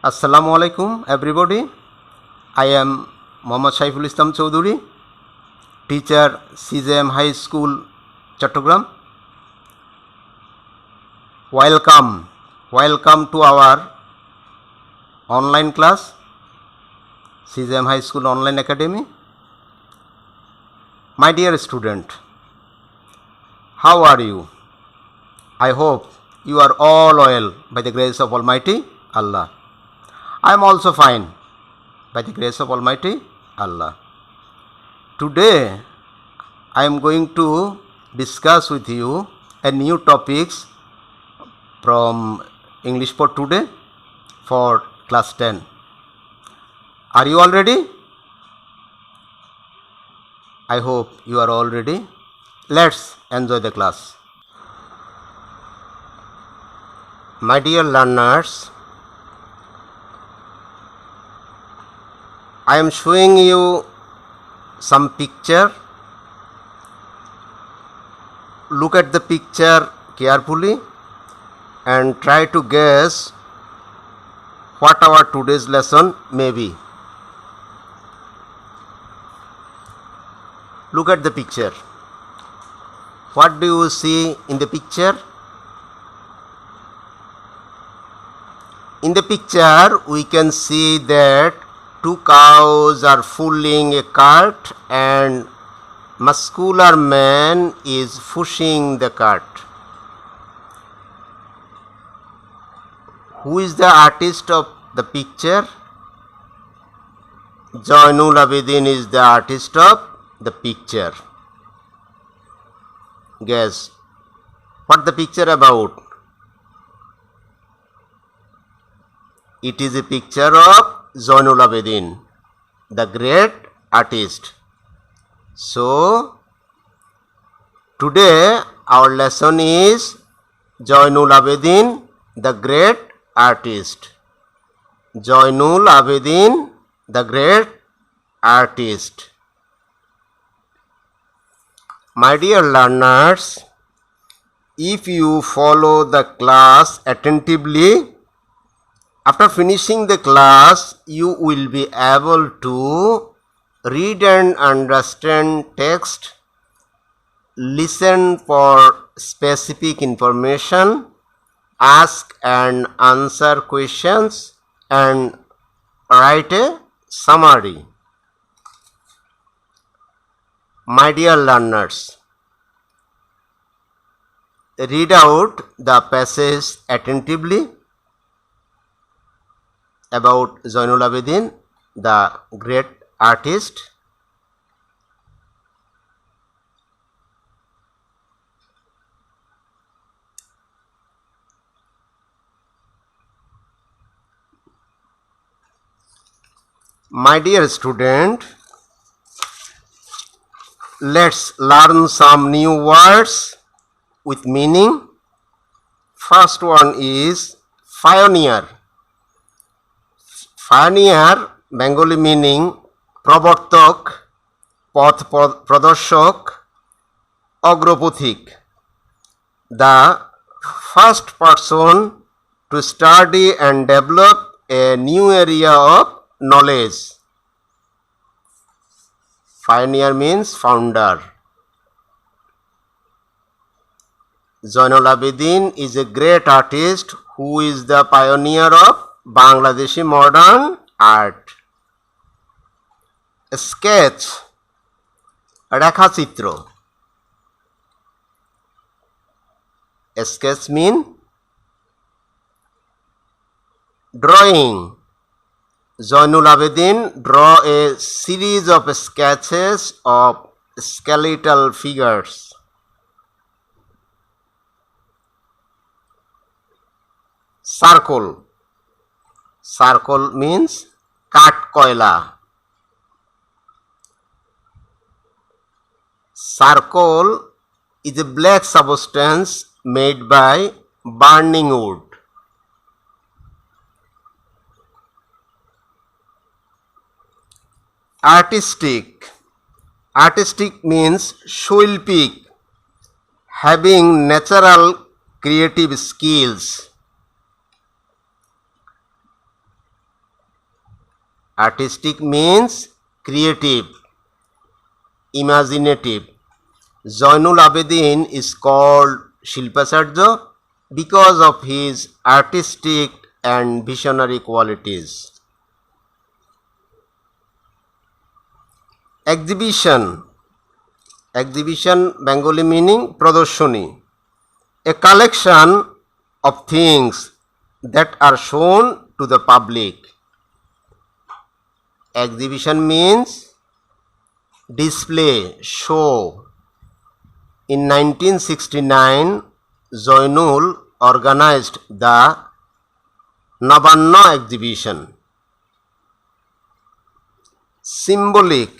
Assalamu alaikum everybody. I am Muhammad Saiful Islam Choudhury, teacher CJM High School, Chattogram. Welcome to our online class, CJM High School Online Academy. My dear student, how are you? I hope you are all well by the grace of Almighty Allah. I am also fine by the grace of Almighty Allah. Today I am going to discuss with you a new topics from English for today for class 10. Are you all ready? I hope you are all ready. Let's enjoy the class. My dear learners, I am showing you some picture. Look at the picture carefully and try to guess what our today's lesson may be. Look at the picture. What do you see in the picture? In the picture we can see that two cows are pulling a cart and muscular man is pushing the cart. Who is the artist of the picture? Zainul Abidin is the artist of the picture. Guess what the picture about? It is a picture of Zainul Abidin, the great artist. So, today our lesson is Zainul Abidin, the great artist. Zainul Abidin, the great artist. My dear learners, if you follow the class attentively, after finishing the class, you will be able to read and understand text, listen for specific information, ask and answer questions, and write a summary. My dear learners, read out the passage attentively about Zainul Abidin, the great artist. My dear student, let's learn some new words with meaning. First one is pioneer. Pioneer, Bengali meaning প্রবর্তক, পথ প্রদর্শক, অগ্রপথিক. The first person to study and develop a new area of knowledge. Pioneer means founder. Zainul Abidin is a great artist who is the pioneer of Bangladeshi modern art. Sketch, রেখাচিত্র. Sketch mean drawing. Zainul Abidin draw a series of sketches of skeletal figures. Circle. Circle means কাঠকয়লা. Charcoal is a black substance made by burning wood. Artistic. Artistic means শৈল্পিক, having natural creative skills. Artistic means creative, imaginative. Zainul Abidin is called Shilpacharya because of his artistic and visionary qualities. Exhibition. Exhibition Bengali meaning প্রদর্শনী. A collection of things that are shown to the public. Exhibition means display, show. In 1969, Zainul organized the Nabanna exhibition. Symbolic.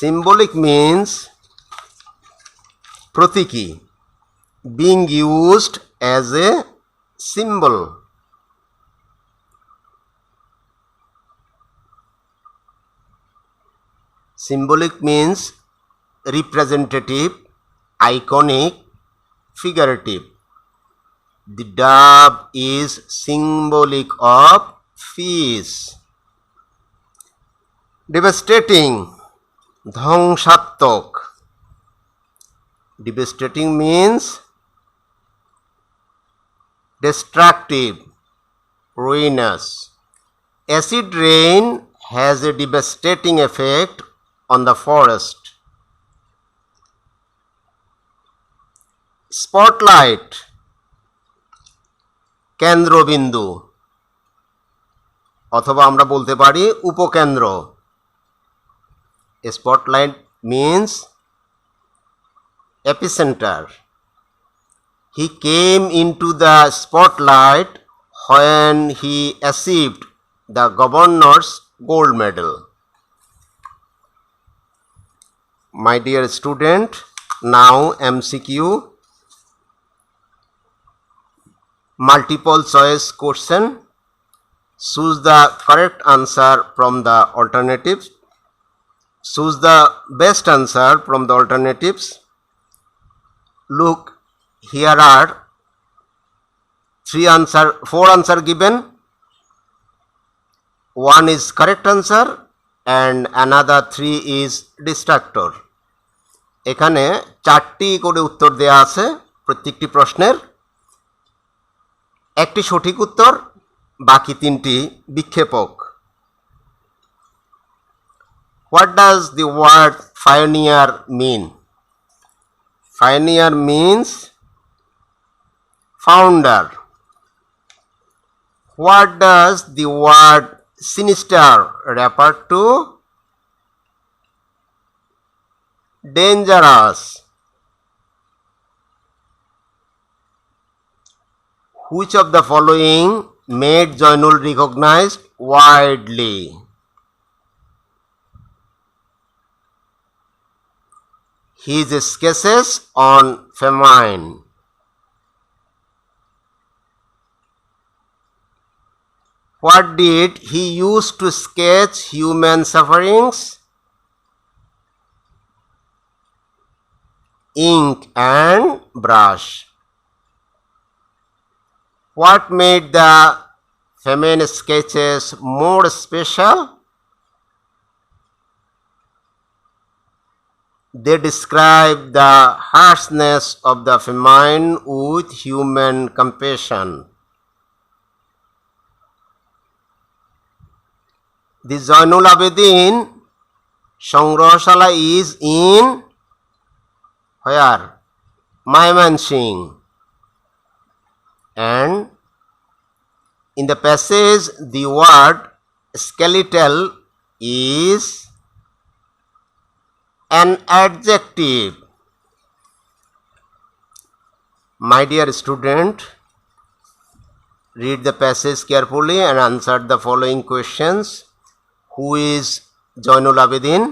Symbolic means protiki, being used as a symbol. Symbolic means representative, iconic, figurative. The dove is symbolic of peace. Devastating, ধ্বংসাত্মক. Devastating means destructive, ruinous. Acid rain has a devastating effect on the forest. Spotlight, কেন্দ্রবিন্দু, অথবা আমরা বলতে পারি উপকেন্দ্র. A spotlight means epicenter. He came into the spotlight when he achieved the governor's gold medal. My dear student, now MCQ, multiple choice question. Choose the correct answer from the alternatives. Choose the best answer from the alternatives. Look, here are four answer given. One is correct answer and another 3 is distractor. এখানে 4টি করে উত্তর দেয়া আছে প্রত্যেকটি প্রশ্নের, একটি সঠিক উত্তর, বাকি 3টি বিক্ষেপক. What does the word pioneer mean? Pioneer means founder. What does the word sinister refer to? Dangerous. Which of the following made Zainul recognized widely? His sketches on famine. What did he use to sketch human sufferings? Ink and brush. What made the famine sketches more special? They describe the harshness of the famine with human compassion. The Zainul Abidin Sangrahashala is in where? Mymensingh. And in the passage the word skeletal is an adjective. My dear student, read the passage carefully and answer the following questions. Who is Zainul Abidin?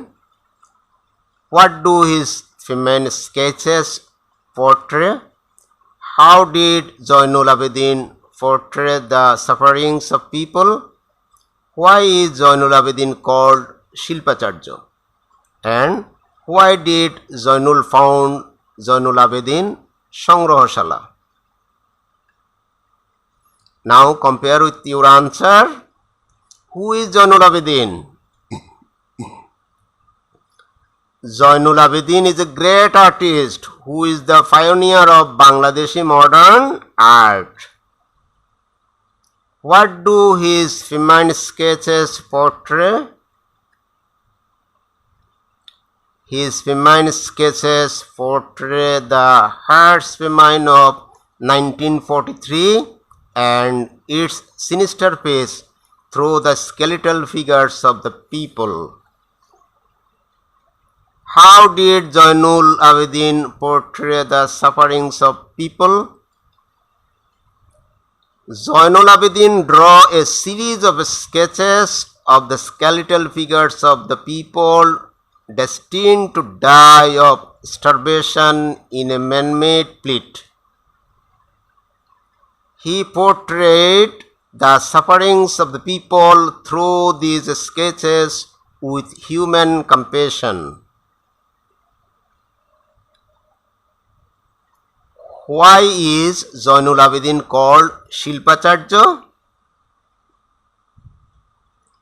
What do his famine sketches portray? How did Zainul Abidin portray the sufferings of people? Why is Zainul Abidin called Shilpacharya? And why did Zainul found Zainul Abidin Sangrahashala? Now compare with your answer Who is Zainul Abidin? Zainul Abidin is a great artist who is the pioneer of Bangladeshi modern art. What do his feminine sketches portray? His feminine sketches portray the Hearts famine of 1943 and its sinister pace through the skeletal figures of the people. How did Zainul Abidin portray the sufferings of people? Zainul Abidin drew a series of sketches of the skeletal figures of the people destined to die of starvation in a man-made pit. He portrayed the sufferings of the people through these sketches with human compassion. Why is Zainul Abidin called Shilpacharya?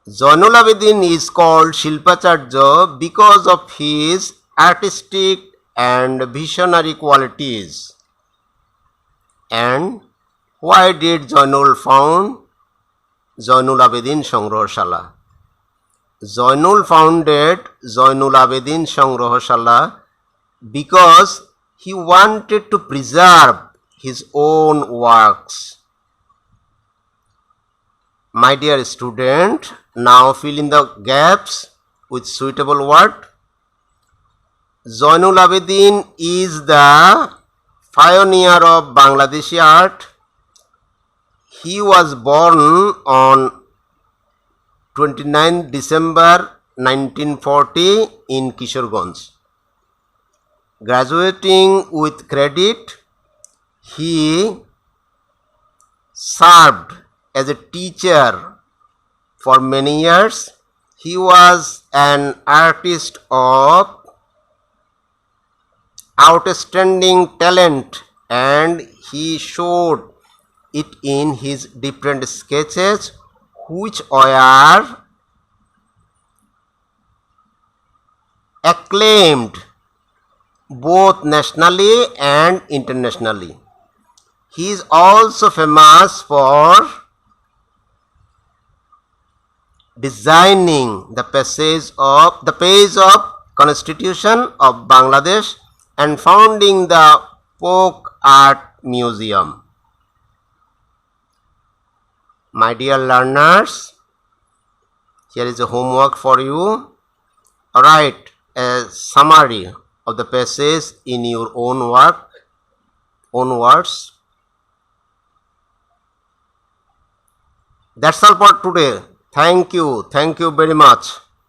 Zainul Abidin is called Shilpacharya because of his artistic and visionary qualities. And why did Zainul found Zainul Abidin Sangrohshala? Zainul founded Zainul Abidin Sangrohshala because he wanted to preserve his own works. My dear student, now fill in the gaps with suitable word. Zainul Abidin is the pioneer of Bangladeshi art. He was born on 29 December 1940 in Kishoreganj. Graduating with credit, he served as a teacher for many years. He was an artist of outstanding talent and he showed it in his different sketches, which were acclaimed both nationally and internationally. He is also famous for designing the page of Constitution of Bangladesh and founding the Folk Art Museum. My dear learners, here is a homework for you. Write a summary of the passage in your own words. That's all for today. Thank you very much.